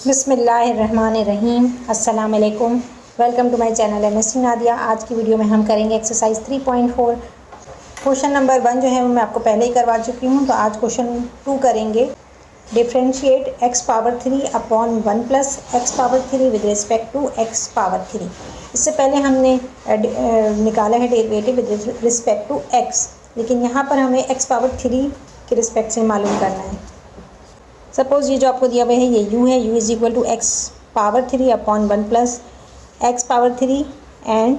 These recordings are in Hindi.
बिस्मिल्लाहिर्रहमानिर्रहीम। अस्सलाम वालेकुम। Welcome to my channel MSc Nadia. आज की वीडियो में हम करेंगे एक्सरसाइज 3.4। क्वेश्चन नंबर 1 जो है वो मैं आपको पहले ही करवा चुकी हूँ, तो आज क्वेश्चन 2 करेंगे। Differentiate x power 3 upon 1 plus x power 3 with respect to x power 3। इससे पहले हमने निकाला है derivative with respect to x, लेकिन यहाँ पर हमें x पावर 3 के रिस्पेक्ट से मालूम करना है। सपोज़ ये जो आपको दिया हुआ है ये u है, u is equal to x power 3 upon 1 plus x power 3 and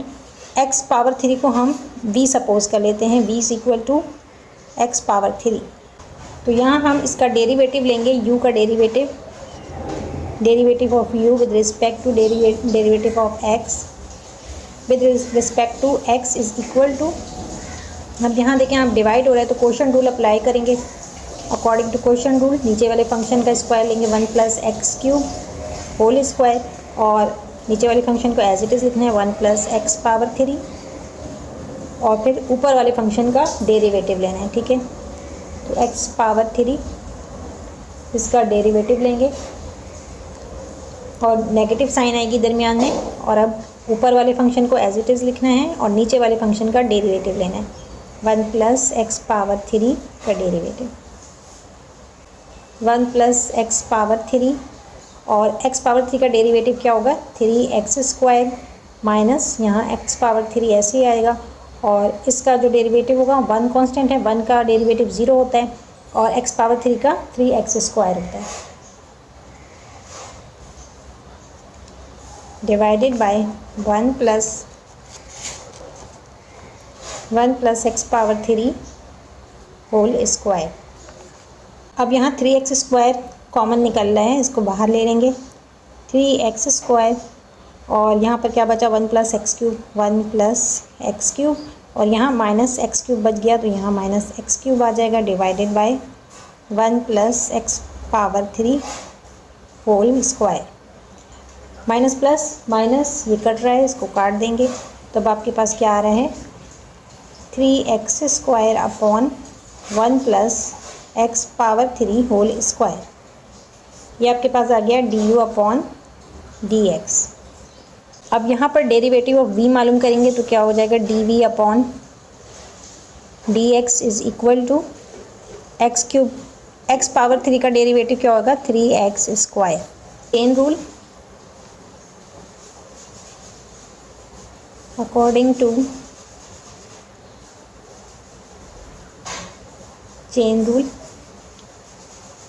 x power 3 को हम v सपोज़ कर लेते हैं, v is equal to x power 3। तो यहाँ हम इसका डेरिवेटिव लेंगे, u का derivative of u with respect to derivative of x with respect to x is equal to, अब यहाँ देखें आप डिवाइड हो रहा है तो क्वोशंट रूल अप्लाई करेंगे। अकॉर्डिंग टू क्वोशंट रूल नीचे वाले फंक्शन का स्क्वायर लेंगे 1 plus x cube whole square, और नीचे वाले फंक्शन को एज इट इज़ लिखना है 1 प्लस एक्स पावर 3, और फिर ऊपर वाले फंक्शन का डेरिवेटिव लेना है। ठीक है, तो एक्स पावर 3 इसका डेरिवेटिव लेंगे और नेगेटिव साइन आएगी दरमियान में, और अब ऊपर वाले फंक्शन को एज इट इज़ लिखना है और नीचे वाले फंक्शन का डेरिवेटिव लेना है। 1 प्लस एक्स पावर 3 का डेरिवेटिव 1 प्लस एक्स पावर 3, और x पावर 3 का डेरिवेटिव क्या होगा 3x स्क्वायर माइनस यहाँ x पावर 3 ऐसे ही आएगा, और इसका जो डेरिवेटिव होगा 1 कांस्टेंट है, 1 का डेरिवेटिव 0 होता है और x पावर 3 का 3x स्क्वायर होता है, divided by 1 plus x power 3 whole square. अब यहाँ 3x स्क्वायर कॉमन निकल रहा है, इसको बाहर ले लेंगे 3x स्क्वायर, और यहाँ पर क्या बचा 1 plus x cube, 1 plus x cube, और यहाँ माइनस एक्स क्यूब बच गया तो यहाँ माइनस एक्स क्यूब आ जाएगा, divided by 1 plus x power 3 whole square. Minus plus minus ये कट रहा है, इसको काट देंगे, तो अब आपके पास क्या आ रहा है 3x square upon 1 plus x power 3 whole square. ये आपके पास आ गया du अपॉन dx। अब यहाँ पर डेरिवेटिव ऑफ v मालूम करेंगे तो क्या हो जाएगा dv upon dx is equal to x cube, x power 3 का डेरिवेटिव क्या होगा 3x square. Chain rule, according to chain rule,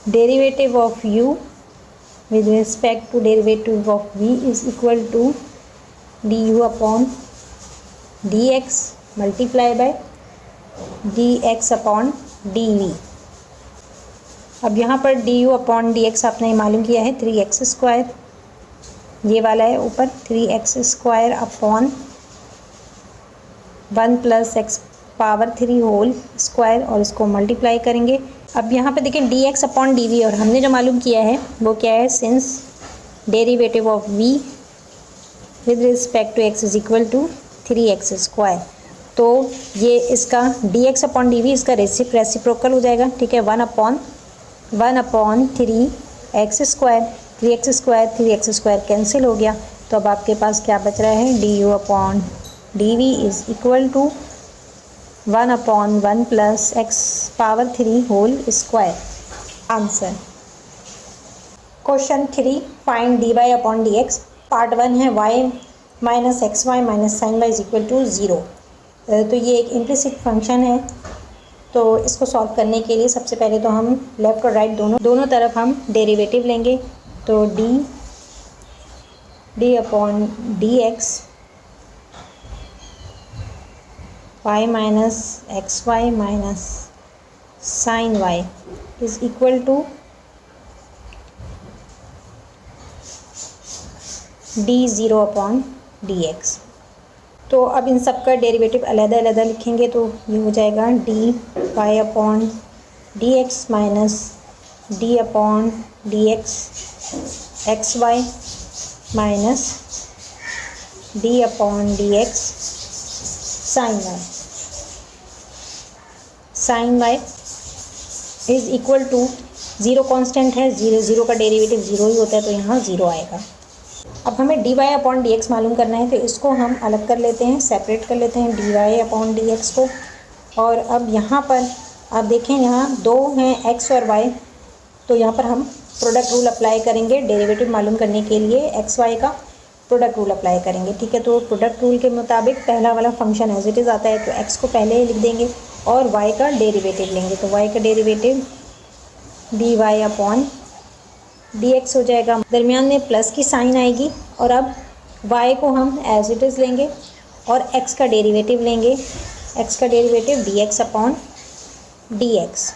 derivative of u with respect to derivative of v is equal to du upon dx multiply by dx upon dv। अब यहाँ पर du upon dx आपने मालूम किया है 3x स्क्वायर, ये वाला है ऊपर 3x square upon 1 plus x power 3 whole square, और इसको मल्टीप्लाई करेंगे। अब यहाँ पे देखें dx अपॉन dv, और हमने जो मालूम किया है वो क्या है, since derivative of v with respect to x is equal to 3x square, तो ये इसका dx अपॉन dv इसका रेसिप्रोकल हो जाएगा। ठीक है, 1 upon 3x square, 3x square cancel हो गया, तो अब आपके पास क्या बच रहा है du upon dv is equal to 1 upon 1 plus x power 3 whole square. Answer question 3, find dy upon dx। Part 1 है y minus x y minus sine y is equal to 0। तो ये एक इम्प्लिसिट फंक्शन है, तो इसको सॉल्व करने के लिए सबसे पहले तो हम लेफ़्ट और राइट दोनों तरफ हम डेरिवेटिव लेंगे, तो d upon dx y minus x y minus sine y is equal to d0 upon dx। तो अब इन सब का डेरिवेटिव अलग-अलग लिखेंगे, तो ये हो जाएगा dy upon dx minus d upon dx x y minus d upon dx sine y is equal to zero constant है, ज़ीरो का डेरिवेटिव ज़ीरो ही होता है, तो यहाँ ज़ीरो आएगा। अब हमें dy अपॉन डी एक्स मालूम करना है, तो इसको हम अलग कर लेते हैं, सेपरेट कर लेते हैं dy अपॉन डी एक्स को। और अब यहाँ पर आप देखें, यहाँ दो हैं x और y, तो यहाँ पर हम प्रोडक्ट रूल अप्लाई करेंगे डेरिवेटिव मालूम करने के लिए। एक्स वाई का प्रोडक्ट रूल अप्लाई करेंगे, ठीक है। तो प्रोडक्ट रूल के मुताबिक पहला वाला फंक्शन एज इट इज़ आता है, तो x को पहले लिख देंगे और y का डेरिवेटिव लेंगे, तो y का डेरिवेटिव dy अपॉन dx हो जाएगा। दरमियान में प्लस की साइन आएगी और अब y को हम एज इट इज़ लेंगे और x का डेरिवेटिव लेंगे, x का डेरिवेटिव dx अपॉन dx।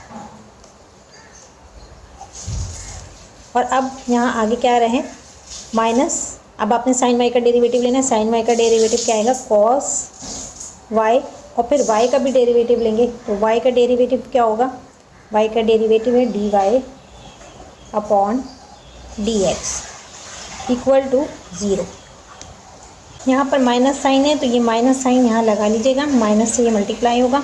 और अब यहाँ आगे क्या रहे, माइनस, अब आपने साइन वाई का डेरिवेटिव लेना है, साइन वाई का डेरिवेटिव क्या आएगा, कॉस वाई, और फिर वाई का भी डेरिवेटिव लेंगे, तो वाई का डेरिवेटिव क्या होगा, वाई का डेरिवेटिव है d Y upon D x equal to zero. यहाँ पर माइनस साइन है, तो ये माइनस साइन यहाँ लगा लीजिएगा, माइनस से ये मल्टीप्लाई होगा,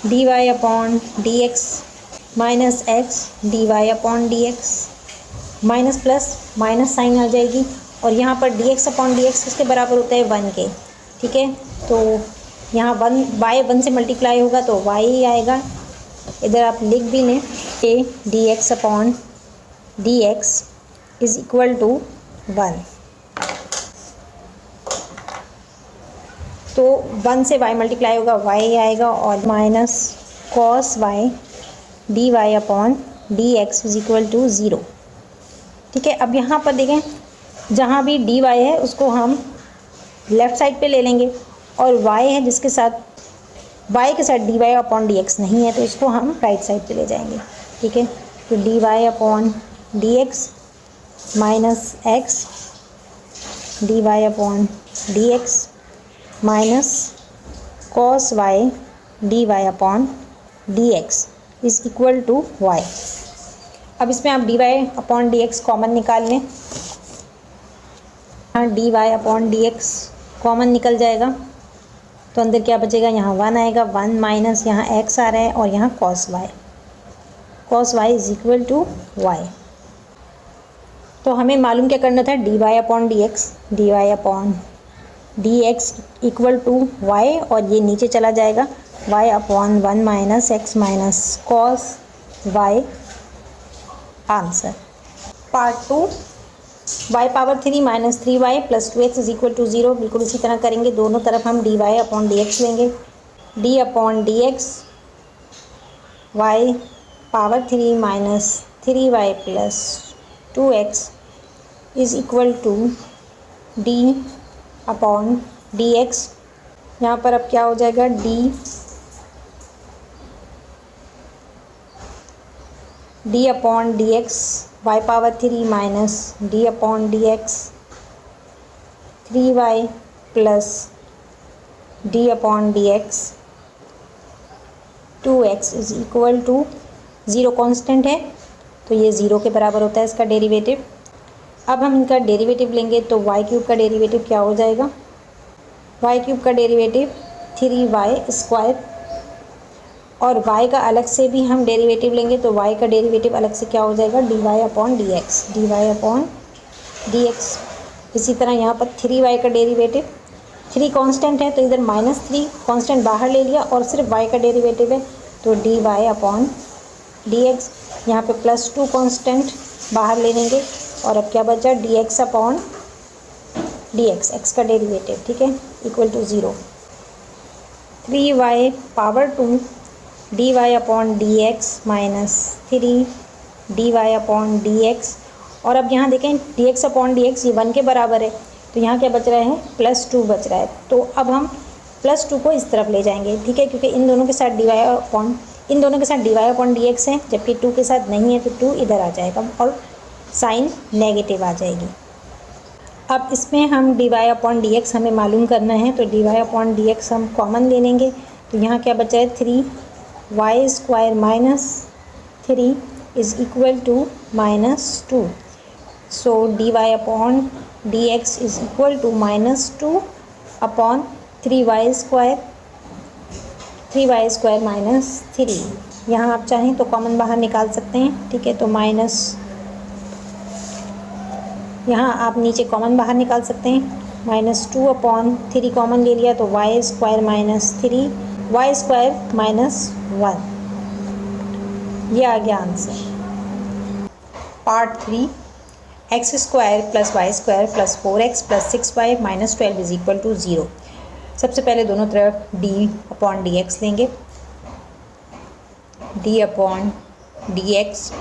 D Y upon D x minus x D Y upon D x, minus plus minus sign आ जाएगी, और यहाँ पर D x upon D X किसके बराबर होता है, वन के, ठीक है। तो यहाँ वन बाय वन से मल्टीप्लाई होगा तो वाई ही आएगा, इधर आप लिख भी लें कि d x upon D x is equal to one. तो वन से वाई मल्टीप्लाई होगा, वाई आएगा, और minus cos y D Y upon D x is equal to zero, ठीक है। अब यहाँ पर देखें, जहाँ भी डी वाई है उसको हम लेफ़्ट साइड पे ले लेंगे, और वाई है जिसके साथ, वाई के साथ d Y upon D x नहीं है, तो इसको हम राइट साइड पे ले जाएंगे, ठीक है। तो d Y upon D x minus x D Y upon D x minus cos y D Y upon D x is equal to y. अब इसमें आप d Y upon D x common निकाल लें, हाँ d Y upon D x common निकल जाएगा, तो अंदर क्या बचेगा, यहाँ वन आएगा, वन माइनस यहाँ एक्स आ रहा है, और यहाँ cos y is equal to Y. तो हमें मालूम क्या करना था, D Y upon D x equal to Y, और ये नीचे चला जाएगा, Y upon one minus X minus cos Y, answer. Part two, Y power three minus three Y plus two x is equal to zero. बिल्कुल इसी तरह करेंगे, दोनों तरफ हम D Y upon D X लेंगे, D upon D x Y power three minus three Y plus two X is equal to d upon D x. यहाँ पर अब क्या हो जाएगा, D upon D x Y power three minus d upon D x three Y plus d upon D x two x is equal to zero constant है, तो ये ज़ीरो के बराबर होता है इसका डेरिवेटिव। अब हम इनका डेरिवेटिव लेंगे, तो वाई क्यूब का डेरिवेटिव क्या हो जाएगा, वाई क्यूब का डेरिवेटिव थ्री वाई स्क्वायर, और y का अलग से भी हम डेरिवेटिव लेंगे, तो y का डेरिवेटिव अलग से क्या हो जाएगा, d Y upon D x. इसी तरह यहाँ पर थ्री वाई का डेरिवेटिव, थ्री कांस्टेंट है तो इधर माइनस थ्री कांस्टेंट बाहर ले लिया और सिर्फ y का डेरिवेटिव है, तो d Y upon D x. यहाँ पर प्लस टू कांस्टेंट बाहर ले लेंगे, और अब क्या बचा, d x upon D x, x का डेरिवेटिव, ठीक है, equal to zero. Three y power two d Y upon D x minus three d Y upon D x, और अब यहाँ देखें d x upon D x ये वन के बराबर है, तो यहाँ क्या बच रहा है, प्लस टू बच रहा है। तो अब हम प्लस टू को इस तरफ ले जाएंगे, ठीक है, क्योंकि इन दोनों के साथ d Y upon D x है, जबकि टू के साथ नहीं है, तो टू इधर आ जाएगा और साइन नेगेटिव आ जाएगी। अब इसमें हम D Y upon D x हमें मालूम करना है, तो d Y upon D x हम कॉमन ले लेंगे, तो यहाँ क्या बचा है, three y square minus three is equal to minus two, so d Y upon D x is equal to minus two upon three y square minus three यहाँ आप चाहें तो कॉमन बाहर निकाल सकते हैं, ठीक है। तो माइनस, यहाँ आप नीचे कॉमन बाहर निकाल सकते हैं, -2/3 कॉमन ले लिया तो y² - 3 y² - 1, ये आ गया answer. Part 3, x² + y² + 4x + 6y - 12 = 0। सबसे पहले दोनों तरफ d/dx लेंगे, d/dx,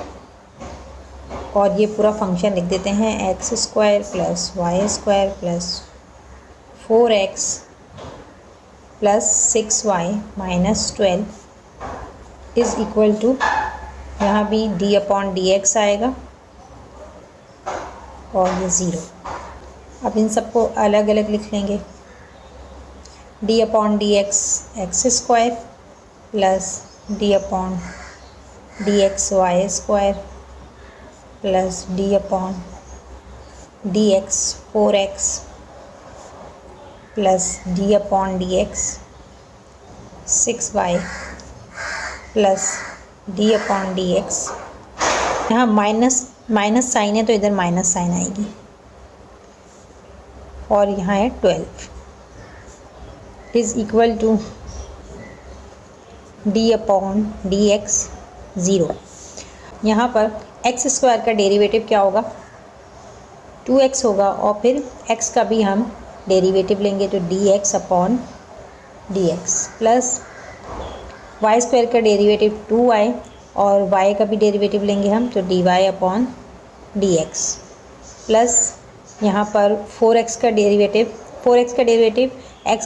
और ये पूरा फंक्शन लिख देते हैं x² + y² + 4x + 6y - 12 = यहाँ भी d/dx आएगा और ये 0। अब इन सबको अलग अलग लिख लेंगे, d/dx x² + d/dx y² + d/dx 4x + d/dx 6y + d/dx, यहाँ माइनस साइन है तो इधर माइनस साइन आएगी, और यहाँ है 12 = d/dx 0। यहाँ पर x² का डेरिवेटिव क्या होगा, 2x होगा, और फिर x का भी हम डेरिवेटिव लेंगे तो dx/dx प्लस y² का डेरिवेटिव 2y, और y का भी डेरिवेटिव लेंगे हम तो dy/dx प्लस यहाँ पर 4x का डेरिवेटिव x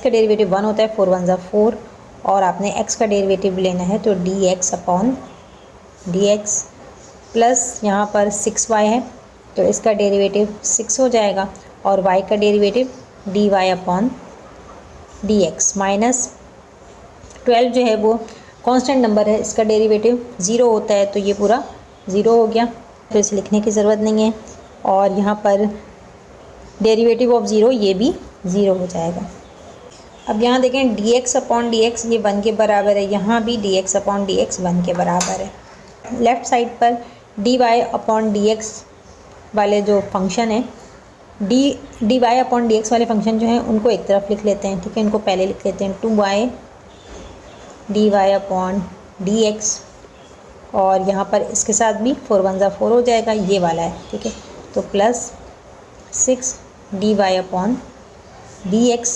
का डेरिवेटिव 1 होता है, 4 1 = 4, और आपने x का डेरिवेटिव लेना है तो dx/dx प्लस यहाँ पर 6y है तो इसका डेरिवेटिव 6 हो जाएगा, और y का डेरिवेटिव dy/dx माइनस 12 जो है वो कांस्टेंट नंबर है, इसका डेरिवेटिव 0 होता है तो ये पूरा 0 हो गया, तो इसे लिखने की ज़रूरत नहीं है, और यहाँ पर डेरिवेटिव ऑफ 0 ये भी 0 हो जाएगा। अब यहाँ देखें dx/dx ये 1 के बराबर है, यहाँ भी dx/dx 1 के बराबर है। लेफ़्ट साइड पर dy/dx वाले जो फंक्शन है, dy/dx वाले फंक्शन जो हैं उनको एक तरफ लिख लेते हैं, ठीक है। इनको पहले लिख लेते हैं 2y dy/dx, और यहाँ पर इसके साथ भी 4 1 = 4 हो जाएगा, ये वाला है, ठीक है। तो प्लस 6 dy/dx,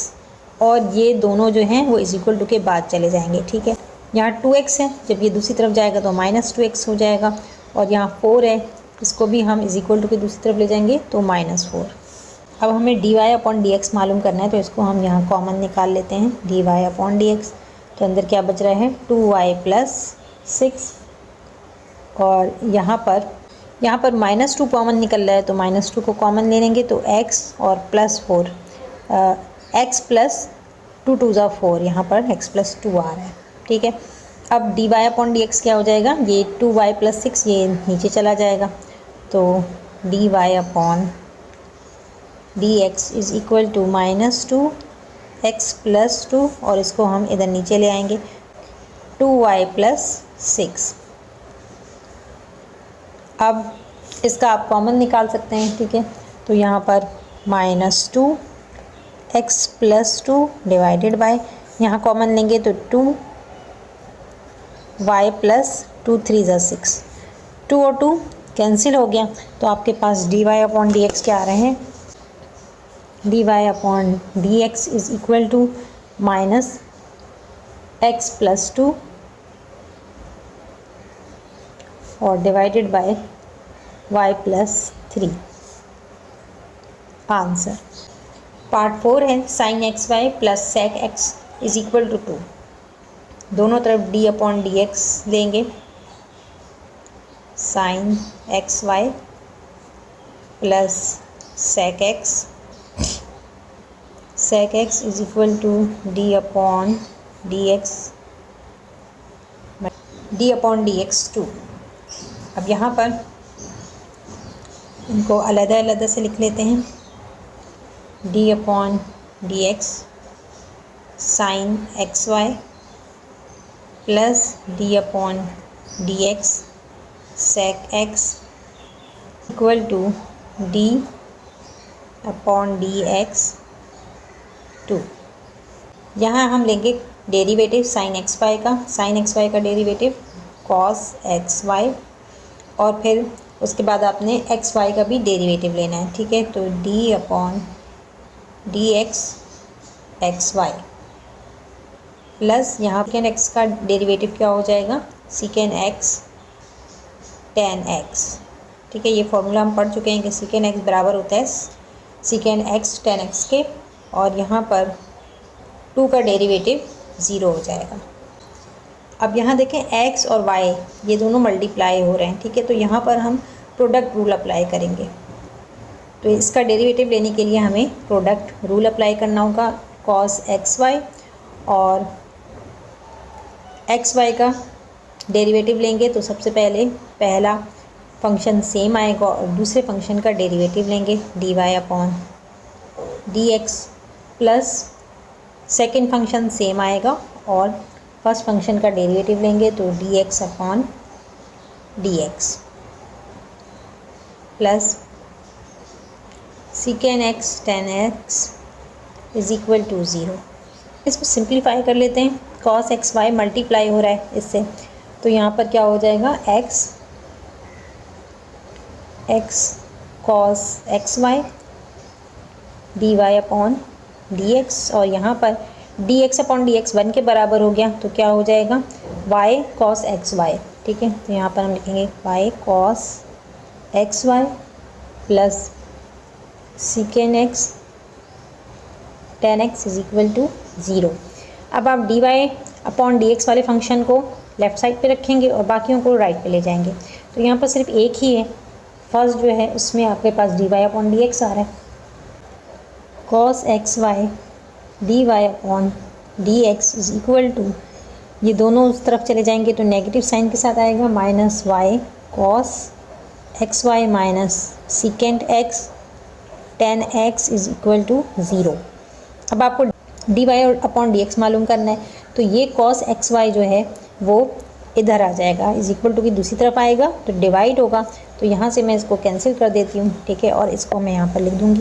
और ये दोनों जो हैं वो = के बाद चले जाएंगे, ठीक है। यहाँ 2x है, जब ये दूसरी तरफ जाएगा तो -2x हो जाएगा, और यहाँ 4 है, इसको भी हम = के दूसरी तरफ ले जाएंगे तो -4। अब हमें dy/dx मालूम करना है तो इसको हम यहाँ कॉमन निकाल लेते हैं, dy/dx, तो अंदर क्या बच रहा है 2y + 6, और यहाँ पर -2 कॉमन निकल रहा है तो -2 को कॉमन ले लेंगे तो x और +4 x + 2 2 = 4, यहाँ पर x + 2 आ रहा है, ठीक है। अब dy/dx क्या हो जाएगा, ये 2y + 6 ये नीचे चला जाएगा, तो dy/dx = -2x + 2, और इसको हम इधर नीचे ले आएंगे 2y + 6। अब इसका आप कॉमन निकाल सकते हैं, ठीक है। तो यहाँ पर -2x + 2 डिवाइडेड बाय, यहाँ कॉमन लेंगे तो 2y + 2 3 = 6, 2 और 2 कैंसिल हो गया, तो आपके पास dy/dx क्या आ रहे हैं, dy/dx = -x + 2 और divided by y + 3। Answer. Part 4 है sin xy + sec x = 2। दोनों तरफ d/dx लेंगे, sin xy + sec x = d/dx 2। अब यहाँ पर इनको अलग-अलग से लिख लेते हैं, d/dx sin xy + d/dx d x sec x equal to d upon D x 2। यहाँ हम लेंगे डेरिवेटिव साइन एक्स वाई का, साइन एक्स वाई का डेरिवेटिव कॉस एक्स वाई, और फिर उसके बाद आपने एक्स वाई का भी डेरिवेटिव लेना है, ठीक है। तो d upon D x x y plus यहाँ सेकेंड एक्स का डेरिवेटिव क्या हो जाएगा, सीकेंड एक्स टेन एक्स, ठीक है। ये फॉर्मूला हम पढ़ चुके हैं कि सीकेंड एक्स बराबर होता है सीकेंड एक्स टेन एक्स के, और यहाँ पर 2 का डेरिवेटिव 0 हो जाएगा। अब यहाँ देखें x और y ये दोनों मल्टीप्लाई हो रहे हैं, ठीक है। तो यहाँ पर हम प्रोडक्ट रूल अप्लाई करेंगे। तो इसका डेरिवेटिव लेने के लिए हमें प्रोडक्ट रूल अप्लाई करना होगा, cos एक्स वाई और एक्स वाई का डेरिवेटिव लेंगे। तो सबसे पहले पहला फंक्शन सेम आएगा और दूसरे फंक्शन का डेरिवेटिव लेंगे d Y upon D x, plus second function same आएगा और फर्स्ट फंक्शन का डेरिवेटिव लेंगे तो d x upon D x plus secant x tan x is equal to 0। इसको सिंप्लीफाई कर लेते हैं, कॉस एक्स वाई मल्टीप्लाई हो रहा है इससे, तो यहाँ पर क्या हो जाएगा x cos x Y D Y upon D x, और यहाँ पर D x upon D x 1 के बराबर हो गया, तो क्या हो जाएगा वाई कॉस एक्स वाई, ठीक है। तो यहाँ पर हम लिखेंगे y cos x y plus secant x tan x is equal to 0। अब आप d Y upon D x वाले फंक्शन को लेफ़्ट साइड पे रखेंगे और बाकियों को राइट पे ले जाएंगे। तो यहाँ पर सिर्फ एक ही है, फर्स्ट जो है उसमें आपके पास D Y upon D X आ रहा है, cos x Y D Y upon D x is equal to, ये दोनों उस तरफ चले जाएंगे तो नेगेटिव साइन के साथ आएगा, minus y cos x y minus secant x tan x is equal to 0। अब आपको d Y upon D x मालूम करना है, तो ये कॉस एक्स वाई जो है वो इधर आ जाएगा, इज इक्वल टू की दूसरी तरफ आएगा तो डिवाइड होगा, तो यहाँ से मैं इसको कैंसिल कर देती हूँ, ठीक है। और इसको मैं यहाँ पर लिख दूँगी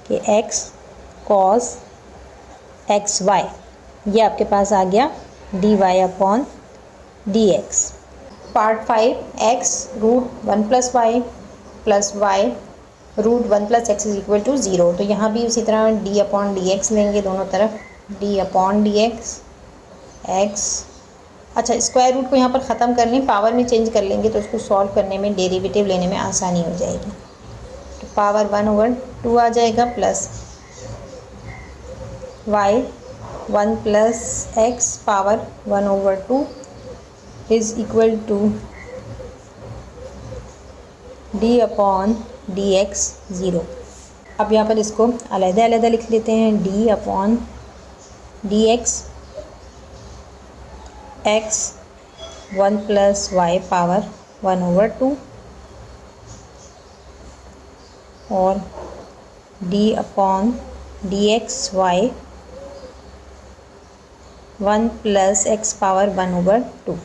कि एक्स कॉस एक्स वाई, ये आपके पास आ गया d Y upon D x. Part 5 x root 1 plus y plus y root 1 plus x is equal to 0। तो यहाँ भी उसी तरह डी अपॉन डी एक्स लेंगे दोनों तरफ, D upon D x x, अच्छा स्क्वायर रूट को यहाँ पर ख़त्म कर लें, पावर में चेंज कर लेंगे तो उसको सॉल्व करने में डेरिवेटिव लेने में आसानी हो जाएगी। तो पावर 1/2 आ जाएगा plus y 1 plus x power 1/2 is equal to d upon D x 0। अब यहाँ पर इसको अलग-अलग लिख लेते हैं, d upon D x 1 plus y power 1/2 और d upon D x y 1 plus x power 1/2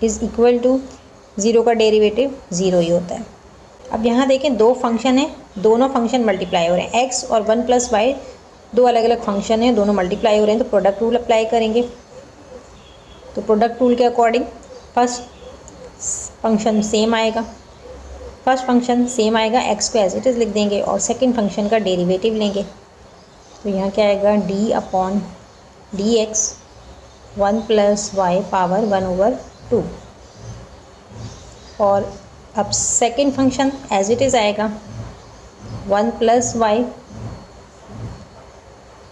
is equal to 0 का डेरिवेटिव 0 ही होता है। अब यहाँ देखें दो फंक्शन है, दोनों फंक्शन मल्टीप्लाई हो रहे हैं, x और 1 प्लस वाई दो अलग अलग फंक्शन हैं, दोनों मल्टीप्लाई हो रहे हैं, तो प्रोडक्ट रूल अप्लाई करेंगे। तो प्रोडक्ट रूल के अकॉर्डिंग फर्स्ट फंक्शन सेम आएगा, x को एज इट इज़ लिख देंगे और सेकंड फंक्शन का डेरिवेटिव लेंगे। तो यहाँ क्या आएगा d upon D x 1 plus y power 1/2 और अब second function as it is आएगा 1 प्लस वाई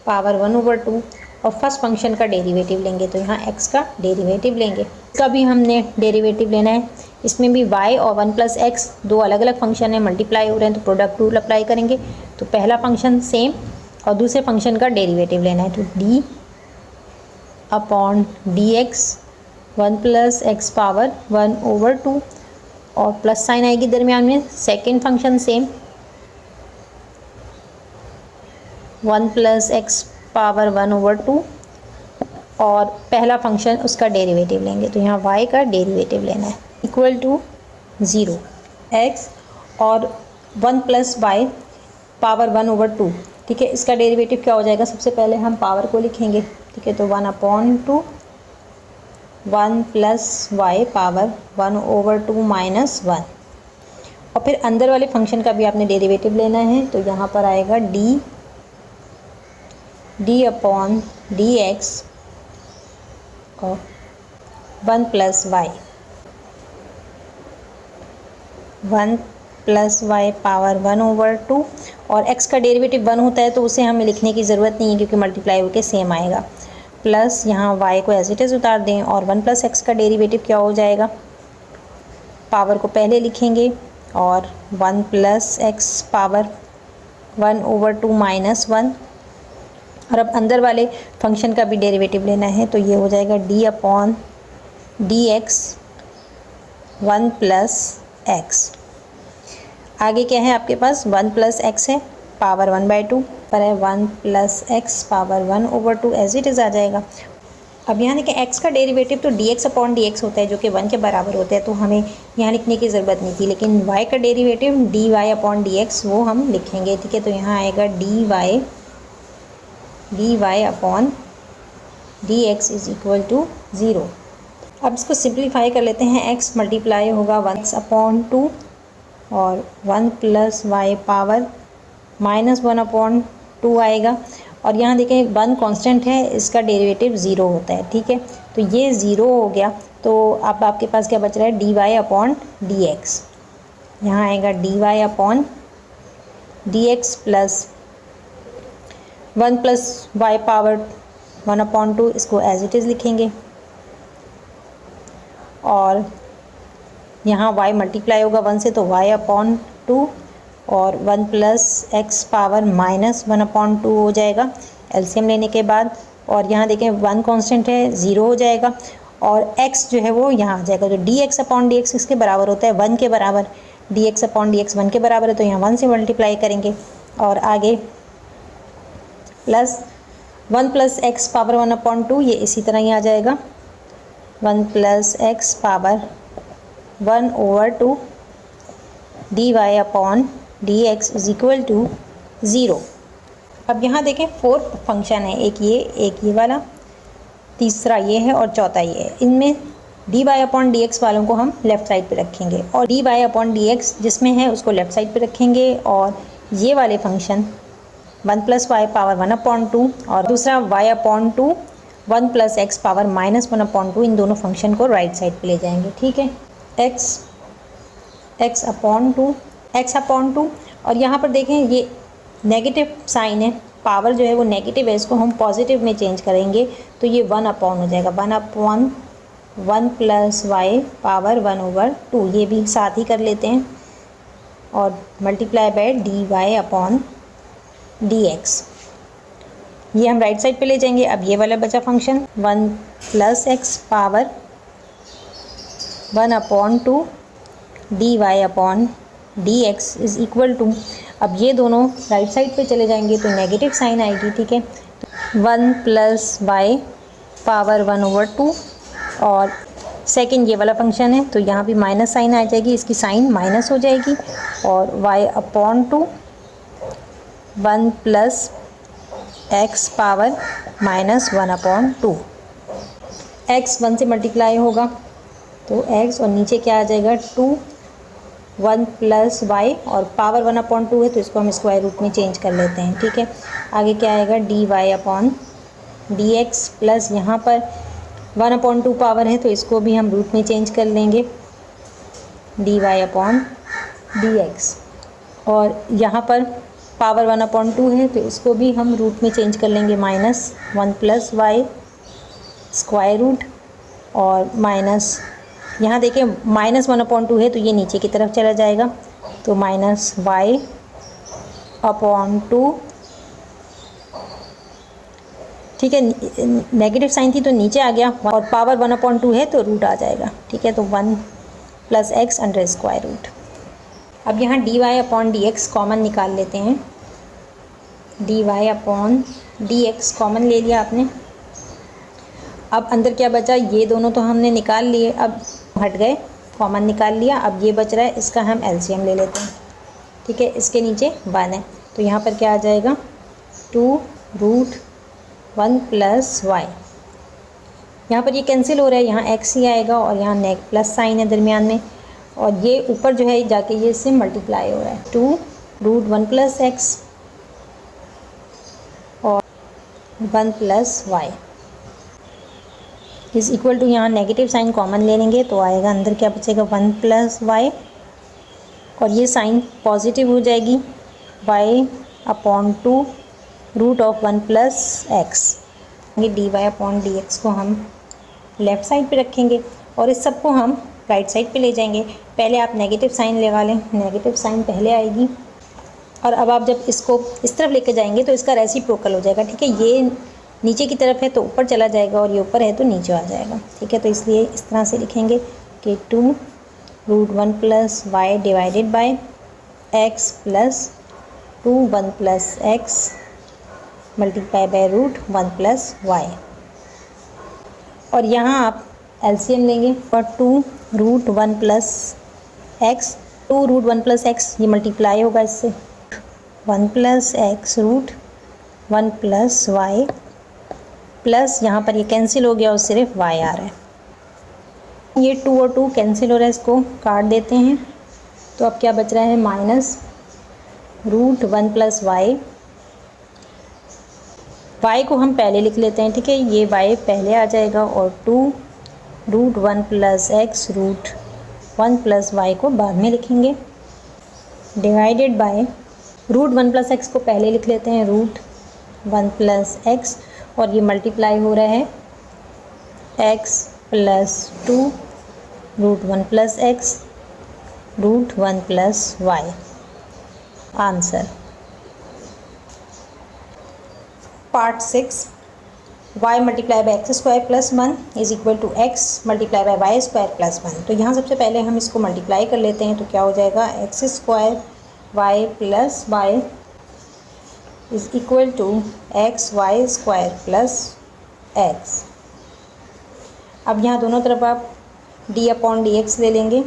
पावर 1/2 और फर्स्ट फंक्शन का डेरिवेटिव लेंगे, तो यहाँ x का डेरिवेटिव लेंगे। इसका भी हमने डेरिवेटिव लेना है, इसमें भी y और 1 प्लस एक्स दो अलग अलग फंक्शन है, मल्टीप्लाई हो रहे हैं, तो प्रोडक्ट रूल अप्लाई करेंगे। तो पहला फंक्शन सेम और दूसरे फंक्शन का डेरिवेटिव लेना है, तो d upon D x 1 plus x power 1/2 और प्लस साइन आएगी दरमियान में, second function same 1 plus x power 1/2 और पहला फंक्शन उसका डेरिवेटिव लेंगे। तो यहाँ y का डेरिवेटिव लेना है इक्वल टू 0 x और 1 प्लस वाई पावर 1/2। ठीक है, इसका डेरिवेटिव क्या हो जाएगा, सबसे पहले हम पावर को लिखेंगे। ठीक है, तो 1/2 1 प्लस वाई पावर 1/2 माइनस 1। और फिर अंदर वाले फंक्शन का भी आपने डेरिवेटिव लेना है। तो यहाँ पर आएगा डी अपॉन डी एक्स और 1 plus y 1 plus y power 1/2। और x का डेरिवेटिव 1 होता है तो उसे हमें लिखने की ज़रूरत नहीं है क्योंकि मल्टीप्लाई होकर सेम आएगा। प्लस यहाँ y को एज इट इज़ उतार दें और 1 प्लस एक्स का डेरिवेटिव क्या हो जाएगा, पावर को पहले लिखेंगे और 1 प्लस एक्स पावर 1/2 माइनस 1। और अब अंदर वाले फंक्शन का भी डेरिवेटिव लेना है। तो ये हो जाएगा D upon D x 1 plus X. आगे क्या है आपके पास, 1 प्लस एक्स है पावर 1/2 पर है 1 plus x power 1/2 as it is आ जाएगा। अब यहाँ देखिए x का डेरिवेटिव तो dx अपॉन डी एक्स होता है जो कि 1 के बराबर होता है, तो हमें यहाँ लिखने की ज़रूरत नहीं थी। लेकिन y का derivative dy upon D x वो हम लिखेंगे। ठीक है, तो यहाँ आएगा dy upon D x is equal to 0। अब इसको सिंप्लीफाई कर लेते हैं। x मल्टीप्लाई होगा 1/2 और 1 प्लस वाई पावर माइनस 1/2 आएगा। और यहाँ देखें 1 कांस्टेंट है, इसका डेरिवेटिव 0 होता है। ठीक है, तो ये 0 हो गया। तो अब आपके पास क्या बच रहा है, d Y upon D x. यहाँ आएगा d Y upon D x plus 1 plus y power 1/2, इसको एज इट इज़ लिखेंगे। और यहाँ y मल्टीप्लाई होगा 1 से तो y/2 और 1 प्लस एक्स पावर माइनस 1/2 हो जाएगा एलसीएम लेने के बाद। और यहाँ देखें 1 कांस्टेंट है, 0 हो जाएगा और x जो है वो यहाँ आ जाएगा। तो dx अपॉन डी एक्स इसके बराबर होता है 1 के बराबर। dx अपॉन डी एक्स 1 के बराबर है तो यहाँ 1 से मल्टीप्लाई करेंगे और आगे प्लस 1 प्लस एक्स पावर 1/2, ये इसी तरह ही आ जाएगा 1 plus x power 1/2 d Y upon D x is equal to 0। अब यहाँ देखें 4 फंक्शन है, एक ये वाला, तीसरा ये है और चौथा ये है। इनमें d Y upon D x वालों को हम लेफ़्ट साइड पे रखेंगे और d Y upon D x जिसमें है उसको लेफ़्ट साइड पे रखेंगे। और ये वाले फंक्शन 1 प्लस वाई पावर 1/2 और दूसरा y/2 1 plus x power minus 1/2, इन दोनों फंक्शन को राइट साइड पे ले जाएंगे। ठीक है, x/2 और यहाँ पर देखें ये नेगेटिव साइन है, पावर जो है वो नेगेटिव है, इसको हम पॉजिटिव में चेंज करेंगे तो ये 1/, हो जाएगा 1/1 प्लस वाई पावर 1/2। ये भी साथ ही कर लेते हैं और multiply by d Y upon D x, ये हम राइट साइड पे ले जाएंगे। अब ये वाला बचा function 1 plus x power 1/2 d Y upon D x is equal to, अब ये दोनों राइट साइड पे चले जाएंगे तो नेगेटिव साइन आएगी। ठीक है, 1 प्लस वाई पावर 1/2 और सेकंड ये वाला फंक्शन है तो यहाँ भी माइनस साइन आ जाएगी, इसकी साइन माइनस हो जाएगी और y/2 1 plus x power minus 1/2। x 1 से मल्टीप्लाई होगा तो x और नीचे क्या आ जाएगा 2 1 प्लस वाई और पावर 1/2 है तो इसको हम स्क्वायर रूट में चेंज कर लेते हैं। ठीक है, आगे क्या आएगा d Y upon D x plus यहाँ पर 1/2 पावर है तो इसको भी हम रूट में चेंज कर लेंगे d Y upon D x. और यहाँ पर पावर 1/2 है तो इसको भी हम रूट में चेंज कर लेंगे minus 1 plus y square root और माइनस, यहाँ देखिए माइनस 1/2 है तो ये नीचे की तरफ चला जाएगा तो माइनस y/2। ठीक है, नेगेटिव साइन थी तो नीचे आ गया और पावर 1/2 है तो रूट आ जाएगा। ठीक है, तो 1 plus x under square root. अब यहाँ d Y upon D x common निकाल लेते हैं। D Y upon D x common ले लिया आपने अब अंदर क्या बचा, ये दोनों तो हमने निकाल लिए, अब हट गए, कॉमन निकाल लिया। अब ये बच रहा है, इसका हम एलसीएम ले लेते हैं। ठीक है, इसके नीचे 1 है तो यहाँ पर क्या आ जाएगा 2√1 + y। यहाँ पर ये कैंसिल हो रहा है, यहाँ x ही आएगा और यहाँ नेक प्लस साइन है दरमियान में, और ये ऊपर जो है जाके ये इससे मल्टीप्लाई हो रहा है 2√1 + x और 1 + y इज़ इक्वल टू, यहाँ नेगेटिव साइन कॉमन ले लेंगे तो आएगा अंदर क्या बचेगा 1 + y, और ये साइन पॉजिटिव हो जाएगी y/2 √1 + x। ये dy/dx को हम लेफ़्ट साइड पे रखेंगे और इस सब को हम राइट साइड पे ले जाएंगे। पहले आप नेगेटिव साइन लगा लें, नेगेटिव साइन पहले आएगी, और अब आप जब इसको इस तरफ लेके जाएंगे तो इसका रेसिप्रोकल हो जाएगा। ठीक है, ये नीचे की तरफ है तो ऊपर चला जाएगा और ये ऊपर है तो नीचे आ जाएगा। ठीक है, तो इसलिए इस तरह से लिखेंगे कि 2√1 + y divided by x + 2 1 + x multiply bye √1 + y। और यहाँ आप एलसीएम लेंगे और 2√1 + x, 2√1 + x ये मल्टीप्लाई होगा इससे 1 + x √1 + y प्लस यहाँ पर ये कैंसिल हो गया और सिर्फ y आ रहा है। ये 2 और 2 कैंसिल हो रहा है, इसको काट देते हैं तो अब क्या बच रहा है -√1 + y। y को हम पहले लिख लेते हैं। ठीक है, ये y पहले आ जाएगा और 2√1 + x √1 + y को बाद में लिखेंगे, डिवाइडेड बाय √1 + x को पहले लिख लेते हैं √1 + x, और ये मल्टीप्लाई हो रहा है x + 2 √1 + x √1 + y। Answer part 6 y multiply by x square + 1 is equal to x multiply by y square + 1। तो यहाँ सबसे पहले हम इसको मल्टीप्लाई कर लेते हैं तो क्या हो जाएगा x square y + y is equal to xy square + x। अब यहाँ दोनों तरफ आप d/dx ले लेंगे,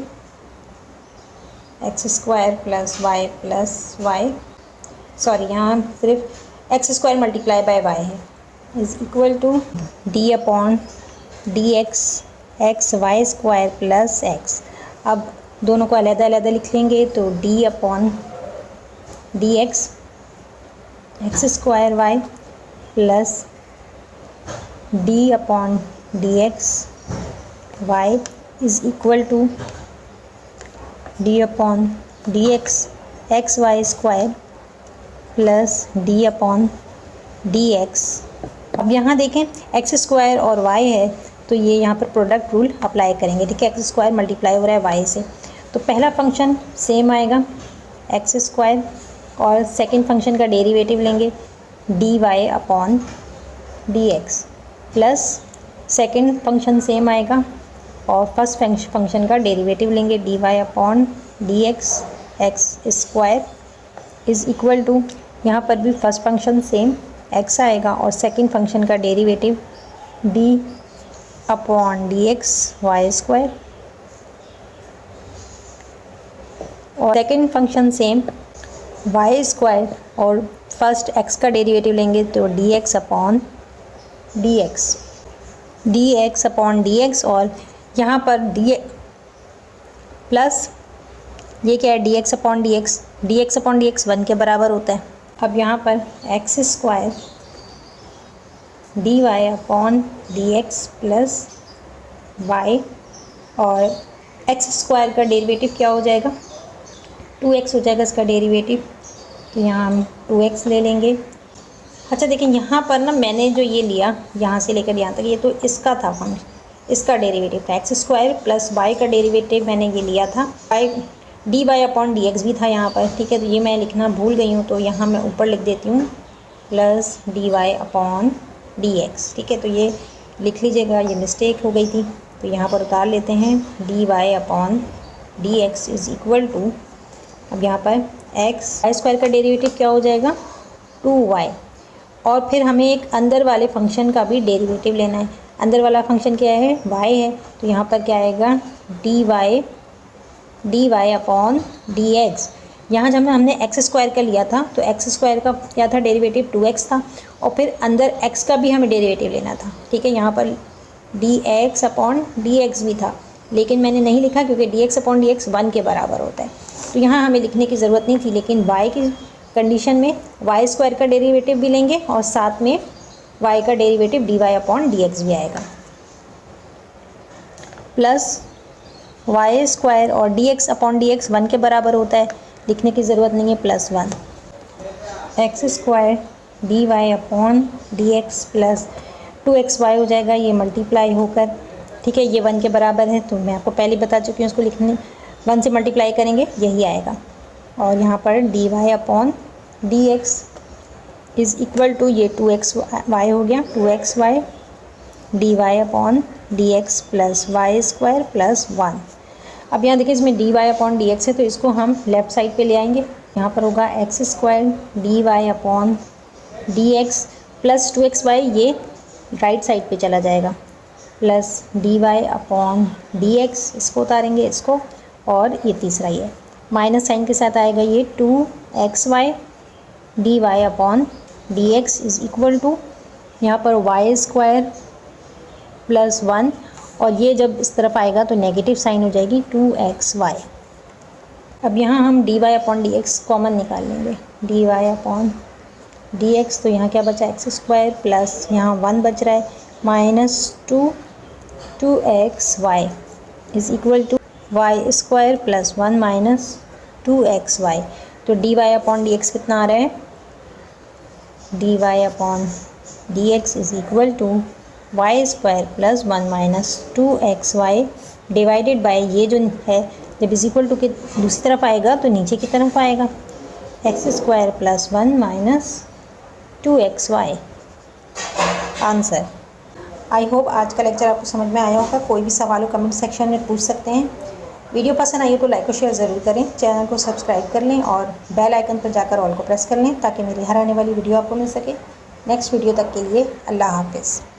x square + y + y, sorry यहाँ सिर्फ x square multiply by y है, is equal to d/dx xy square + x। अब दोनों को अलग-अलग लिख लेंगे तो d/dx x square y plus d/dx y is equal to d/dx xy square plus d/dx। अब यहाँ देखें x स्क्वायर और y है तो ये यहाँ पर प्रोडक्ट रूल अप्लाई करेंगे। ठीक है, x स्क्वायर मल्टीप्लाई हो रहा है y से तो पहला फंक्शन सेम आएगा x स्क्वायर, और सेकंड फंक्शन का डेरिवेटिव लेंगे dy/dx, plus second function same आएगा और फर्स्ट फंक्शन का डेरिवेटिव लेंगे dy/dx x square is equal to, यहाँ पर भी फर्स्ट फंक्शन सेम x आएगा और सेकंड फंक्शन का डेरिवेटिव d/dx y स्क्वायर, और second function same y square और फर्स्ट x का डेरिवेटिव लेंगे तो dx/dx और यहाँ पर प्लस ये क्या है dx/dx 1 के बराबर होता है। अब यहाँ पर x square dy/dx plus y, और x स्क्वायर का डेरिवेटिव क्या हो जाएगा 2x हो जाएगा इसका डेरिवेटिव, तो यहाँ हम 2x ले लेंगे। अच्छा देखिए यहाँ पर ना मैंने जो ये लिया यहाँ से लेकर यहाँ तक, ये तो इसका था फंक्शन, इसका डेरिवेटिव था x स्क्वायर प्लस y का डेरिवेटिव मैंने ये लिया था, dy/dx भी था यहाँ पर। ठीक है, तो ये मैं लिखना भूल गई हूँ तो यहाँ मैं ऊपर लिख देती हूँ प्लस dy/dx। ठीक है, तो ये लिख लीजिएगा, ये मिस्टेक हो गई थी तो यहाँ पर उतार लेते हैं dy/dx इज़ इक्वल टू, अब यहाँ पर x y स्क्वायर का डेरिवेटिव क्या हो जाएगा 2y, और फिर हमें एक अंदर वाले फंक्शन का भी डेरिवेटिव लेना है अंदर वाला फंक्शन क्या है, y है, तो यहाँ पर क्या आएगा dy अपॉन dx। यहाँ जब हमने एक्स स्क्वायर का लिया था तो एक्स स्क्वायर का क्या था, डेरिवेटिव 2x था, और फिर अंदर x का भी हमें डेरिवेटिव लेना था, ठीक है। यहाँ पर dx अपॉन dx भी था, लेकिन मैंने नहीं लिखा क्योंकि dx अपॉन dx 1 के बराबर होता है, तो यहाँ हमें लिखने की ज़रूरत नहीं थी। लेकिन y की कंडीशन में वाई स्क्वायर का डेरिवेटिव भी लेंगे और साथ में y का डेरिवेटिव dy अपॉन dx भी आएगा, प्लस वाई स्क्वायर और dx अपॉन dx 1 के बराबर होता है, लिखने की ज़रूरत नहीं है, plus 1 x square dy upon dx plus 2xy हो जाएगा, ये मल्टीप्लाई होकर, ठीक है, ये 1 के बराबर है, तो मैं आपको पहले बता चुकी हूँ, इसको लिखने 1 से मल्टीप्लाई करेंगे यही आएगा। और यहाँ पर dy upon dx is equal to ये 2xy हो गया, 2xy dy upon dx plus y square plus 1। अब यहाँ देखिए इसमें dy अपॉन dx है, तो इसको हम लेफ़्ट साइड पे ले आएंगे, यहाँ पर होगा x square dy upon dx plus 2xy, ये राइट साइड पे चला जाएगा, प्लस dy अपॉन dx, इसको उतारेंगे इसको, और ये तीसरा ये माइनस साइन के साथ आएगा, ये 2xy dy upon dx is equal to यहाँ पर वाई स्क्वायर प्लस 1, और ये जब इस तरफ आएगा तो नेगेटिव साइन हो जाएगी 2xy। अब यहाँ हम dy अपॉन dx कॉमन निकाल लेंगे, dy अपॉन dx, तो यहाँ क्या बचा एक्स स्क्वायर प्लस यहाँ 1 बच रहा है minus 2xy is equal to y square plus 1 minus 2xy। तो dy अपॉन dx कितना आ रहा है, dy upon dx is equal to y square plus 1 minus 2xy divided by, ये जो है जब इज इक्वल टू के दूसरी तरफ आएगा तो नीचे की तरफ आएगा, x square plus 1 minus 2xy answer. I hope आज का लेक्चर आपको समझ में आया होगा। कोई भी सवाल हो कमेंट सेक्शन में पूछ सकते हैं। वीडियो पसंद आई हो तो लाइक और शेयर ज़रूर करें, चैनल को सब्सक्राइब कर लें और बेल आइकन पर जाकर ऑल को प्रेस कर लें ताकि मेरी हर आने वाली वीडियो आपको मिल सके। नेक्स्ट वीडियो तक के लिए अल्लाह हाफिज़।